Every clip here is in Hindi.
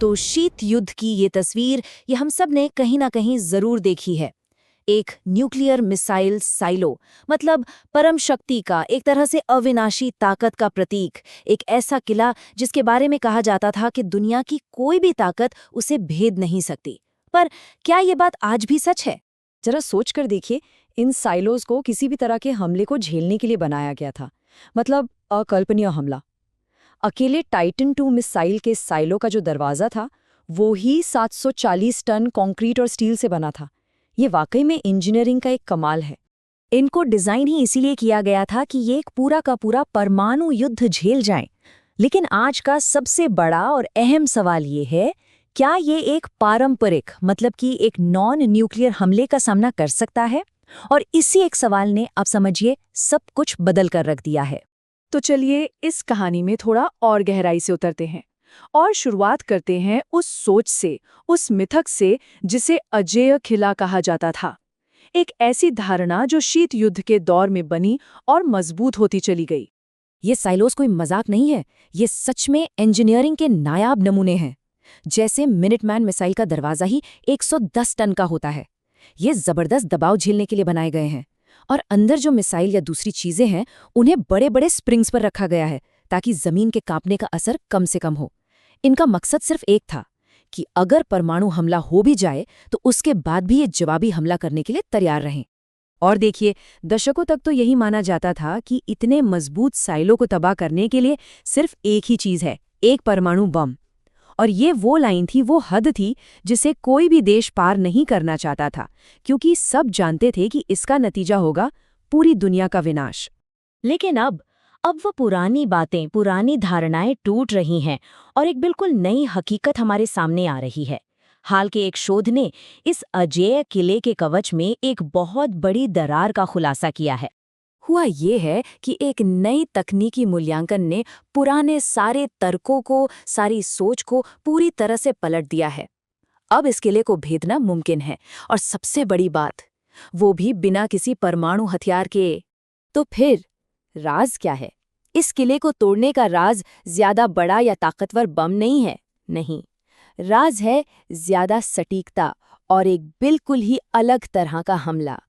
तो शीत युद्ध की ये तस्वीर ये हम सब ने कहीं ना कहीं जरूर देखी है। एक न्यूक्लियर मिसाइल साइलो, मतलब परम शक्ति का, एक तरह से अविनाशी ताकत का प्रतीक। एक ऐसा किला जिसके बारे में कहा जाता था कि दुनिया की कोई भी ताकत उसे भेद नहीं सकती। पर क्या ये बात आज भी सच है? जरा सोच कर देखिए, इन साइलोज को किसी भी तरह के हमले को झेलने के लिए बनाया गया था। मतलब अकल्पनीय हमला। अकेले टाइटन 2 मिसाइल के साइलो का जो दरवाज़ा था, वो ही 740 टन कंक्रीट और स्टील से बना था। ये वाकई में इंजीनियरिंग का एक कमाल है। इनको डिज़ाइन ही इसीलिए किया गया था कि ये एक पूरा का पूरा परमाणु युद्ध झेल जाए। लेकिन आज का सबसे बड़ा और अहम सवाल ये है, क्या ये एक पारंपरिक, मतलब कि एक नॉन न्यूक्लियर हमले का सामना कर सकता है? और इसी एक सवाल ने, आप समझिए, सब कुछ बदल कर रख दिया है। तो चलिए इस कहानी में थोड़ा और गहराई से उतरते हैं और शुरुआत करते हैं उस सोच से, उस मिथक से जिसे अजेय किला कहा जाता था। एक ऐसी धारणा जो शीत युद्ध के दौर में बनी और मजबूत होती चली गई। ये साइलोस कोई मजाक नहीं है, ये सच में इंजीनियरिंग के नायाब नमूने हैं। जैसे मिनटमैन मिसाइल का दरवाजा ही 110 टन का होता है। ये जबरदस्त दबाव झेलने के लिए बनाए गए हैं। और अंदर जो मिसाइल या दूसरी चीजें हैं, उन्हें बड़े बड़े स्प्रिंग्स पर रखा गया है ताकि जमीन के कांपने का असर कम से कम हो। इनका मकसद सिर्फ एक था कि अगर परमाणु हमला हो भी जाए तो उसके बाद भी ये जवाबी हमला करने के लिए तैयार रहें। और देखिए, दशकों तक तो यही माना जाता था कि इतने मजबूत साइलों को तबाह करने के लिए सिर्फ एक ही चीज है, एक परमाणु बम। और ये वो लाइन थी, वो हद थी जिसे कोई भी देश पार नहीं करना चाहता था, क्योंकि सब जानते थे कि इसका नतीजा होगा पूरी दुनिया का विनाश। लेकिन अब वो पुरानी बातें, पुरानी धारणाएं टूट रही हैं और एक बिल्कुल नई हकीकत हमारे सामने आ रही है। हाल के एक शोध ने इस अजेय किले के कवच में एक बहुत बड़ी दरार का खुलासा किया है। हुआ ये है कि एक नई तकनीकी मूल्यांकन ने पुराने सारे तर्कों को, सारी सोच को पूरी तरह से पलट दिया है। अब इस किले को भेदना मुमकिन है, और सबसे बड़ी बात, वो भी बिना किसी परमाणु हथियार के। तो फिर राज क्या है? इस किले को तोड़ने का राज ज्यादा बड़ा या ताकतवर बम नहीं है, नहीं। राज है ज्यादा सटीकता और एक बिल्कुल ही अलग तरह का हमला।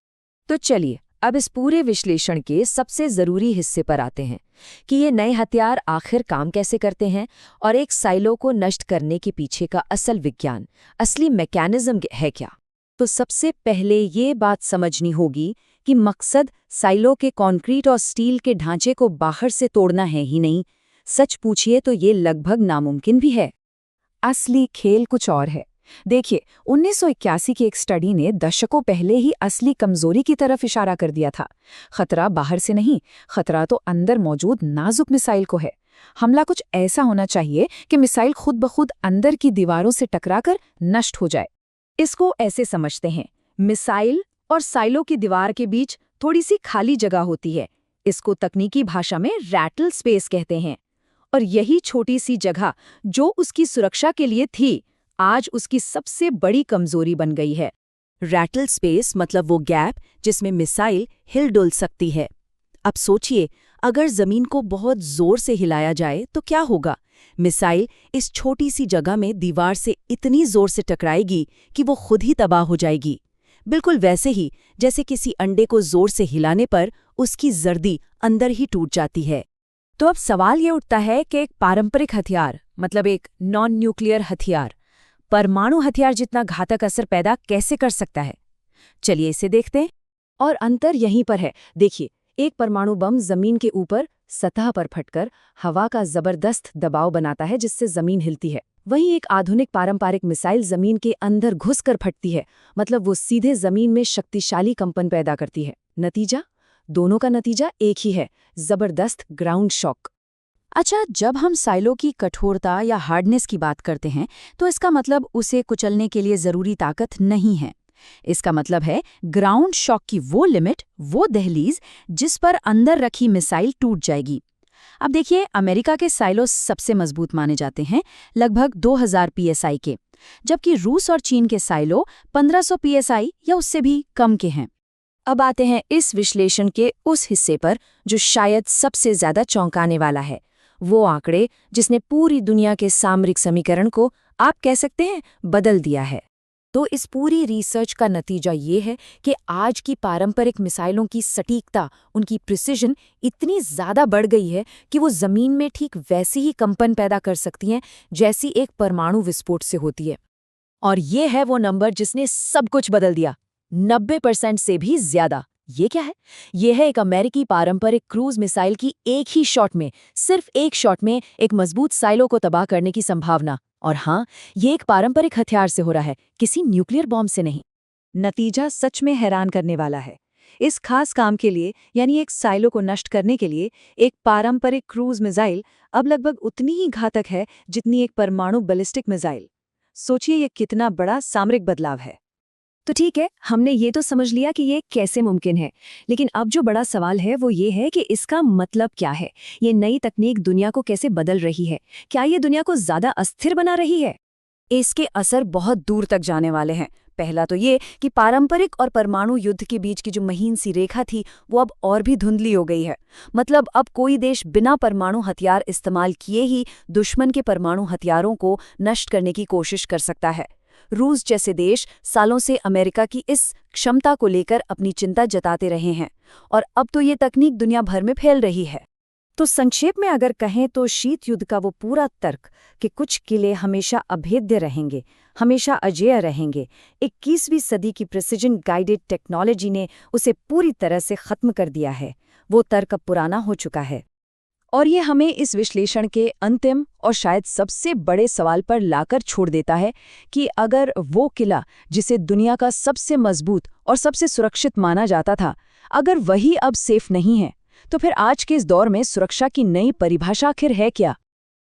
तो चलिए अब इस पूरे विश्लेषण के सबसे जरूरी हिस्से पर आते हैं कि ये नए हथियार आखिर काम कैसे करते हैं और एक साइलो को नष्ट करने के पीछे का असल विज्ञान, असली मैकेनिज्म है क्या। तो सबसे पहले ये बात समझनी होगी कि मकसद साइलो के कंक्रीट और स्टील के ढांचे को बाहर से तोड़ना है ही नहीं। सच पूछिए तो ये लगभग नामुमकिन भी है। असली खेल कुछ और है। देखिए, 1981 की एक स्टडी ने दशकों पहले ही असली कमजोरी की तरफ इशारा कर दिया था। खतरा बाहर से नहीं, खतरा तो अंदर मौजूद नाजुक मिसाइल को है। हमला कुछ ऐसा होना चाहिए कि मिसाइल खुद ब खुद अंदर की दीवारों से टकराकर नष्ट हो जाए। इसको ऐसे समझते हैं, मिसाइल और साइलो की दीवार के बीच थोड़ी सी खाली जगह होती है। इसको तकनीकी भाषा में रैटल स्पेस कहते हैं। और यही छोटी सी जगह जो उसकी सुरक्षा के लिए थी, आज उसकी सबसे बड़ी कमजोरी बन गई है। रैटल स्पेस मतलब वो गैप जिसमें मिसाइल हिल डुल सकती है। अब सोचिए, अगर जमीन को बहुत जोर से हिलाया जाए तो क्या होगा? मिसाइल इस छोटी सी जगह में दीवार से इतनी जोर से टकराएगी कि वो खुद ही तबाह हो जाएगी। बिल्कुल वैसे ही जैसे किसी अंडे को जोर से हिलाने पर उसकी जर्दी अंदर ही टूट जाती है। तो अब सवाल ये उठता है कि एक पारंपरिक हथियार, मतलब एक नॉन न्यूक्लियर हथियार, परमाणु हथियार जितना घातक असर पैदा कैसे कर सकता है? चलिए इसे देखते हैं। और अंतर यहीं पर है। देखिए, एक परमाणु बम जमीन के ऊपर सतह पर फटकर हवा का जबरदस्त दबाव बनाता है जिससे जमीन हिलती है। वहीं एक आधुनिक पारंपरिक मिसाइल जमीन के अंदर घुसकर फटती है, मतलब वो सीधे जमीन में शक्तिशाली कंपन पैदा करती है। नतीजा? दोनों का नतीजा एक ही है, जबरदस्त ग्राउंड शॉक। अच्छा, जब हम साइलो की कठोरता या हार्डनेस की बात करते हैं तो इसका मतलब उसे कुचलने के लिए जरूरी ताकत नहीं है। इसका मतलब है ग्राउंड शॉक की वो लिमिट, वो दहलीज जिस पर अंदर रखी मिसाइल टूट जाएगी। अब देखिए, अमेरिका के साइलो सबसे मजबूत माने जाते हैं, लगभग 2000 psi के, जबकि रूस और चीन के साइलो 1500 psi या उससे भी कम के हैं। अब आते हैं इस विश्लेषण के उस हिस्से पर जो शायद सबसे ज्यादा चौंकाने वाला है, वो आंकड़े जिसने पूरी दुनिया के सामरिक समीकरण को आप कह सकते हैं बदल दिया है। तो इस पूरी रिसर्च का नतीजा ये है कि आज की पारंपरिक मिसाइलों की सटीकता, उनकी प्रिसिजन इतनी ज़्यादा बढ़ गई है कि वो ज़मीन में ठीक वैसी ही कंपन पैदा कर सकती हैं जैसी एक परमाणु विस्फोट से होती है। और ये है वो नंबर जिसने सब कुछ बदल दिया, 90% से भी ज़्यादा। ये क्या है? ये है एक अमेरिकी पारंपरिक क्रूज मिसाइल की एक ही शॉट में, सिर्फ एक शॉट में एक मजबूत साइलो को तबाह करने की संभावना। और हाँ, ये एक पारंपरिक हथियार से हो रहा है, किसी न्यूक्लियर बॉम्ब से नहीं। नतीजा सच में हैरान करने वाला है। इस खास काम के लिए, यानी एक साइलो को नष्ट करने के लिए, एक पारंपरिक क्रूज मिसाइल अब लगभग उतनी ही घातक है जितनी एक परमाणु बैलिस्टिक मिसाइल। सोचिए ये कितना बड़ा सामरिक बदलाव है। तो ठीक है, हमने ये तो समझ लिया कि ये कैसे मुमकिन है, लेकिन अब जो बड़ा सवाल है वो ये है कि इसका मतलब क्या है। ये नई तकनीक दुनिया को कैसे बदल रही है? क्या ये दुनिया को ज्यादा अस्थिर बना रही है? इसके असर बहुत दूर तक जाने वाले हैं। पहला तो ये कि पारंपरिक और परमाणु युद्ध के बीच की जो महीन सी रेखा थी वो अब और भी धुंधली हो गई है। मतलब अब कोई देश बिना परमाणु हथियार इस्तेमाल किए ही दुश्मन के परमाणु हथियारों को नष्ट करने की कोशिश कर सकता है। रूस जैसे देश सालों से अमेरिका की इस क्षमता को लेकर अपनी चिंता जताते रहे हैं, और अब तो ये तकनीक दुनिया भर में फैल रही है। तो संक्षेप में अगर कहें तो शीत युद्ध का वो पूरा तर्क कि कुछ किले हमेशा अभेद्य रहेंगे, हमेशा अजेय रहेंगे, 21वीं सदी की प्रिसिजन गाइडेड टेक्नोलॉजी ने उसे पूरी तरह से खत्म कर दिया है। वो तर्क अब पुराना हो चुका है। और ये हमें इस विश्लेषण के अंतिम और शायद सबसे बड़े सवाल पर लाकर छोड़ देता है कि अगर वो किला जिसे दुनिया का सबसे मजबूत और सबसे सुरक्षित माना जाता था, अगर वही अब सेफ नहीं है, तो फिर आज के इस दौर में सुरक्षा की नई परिभाषा आखिर है क्या?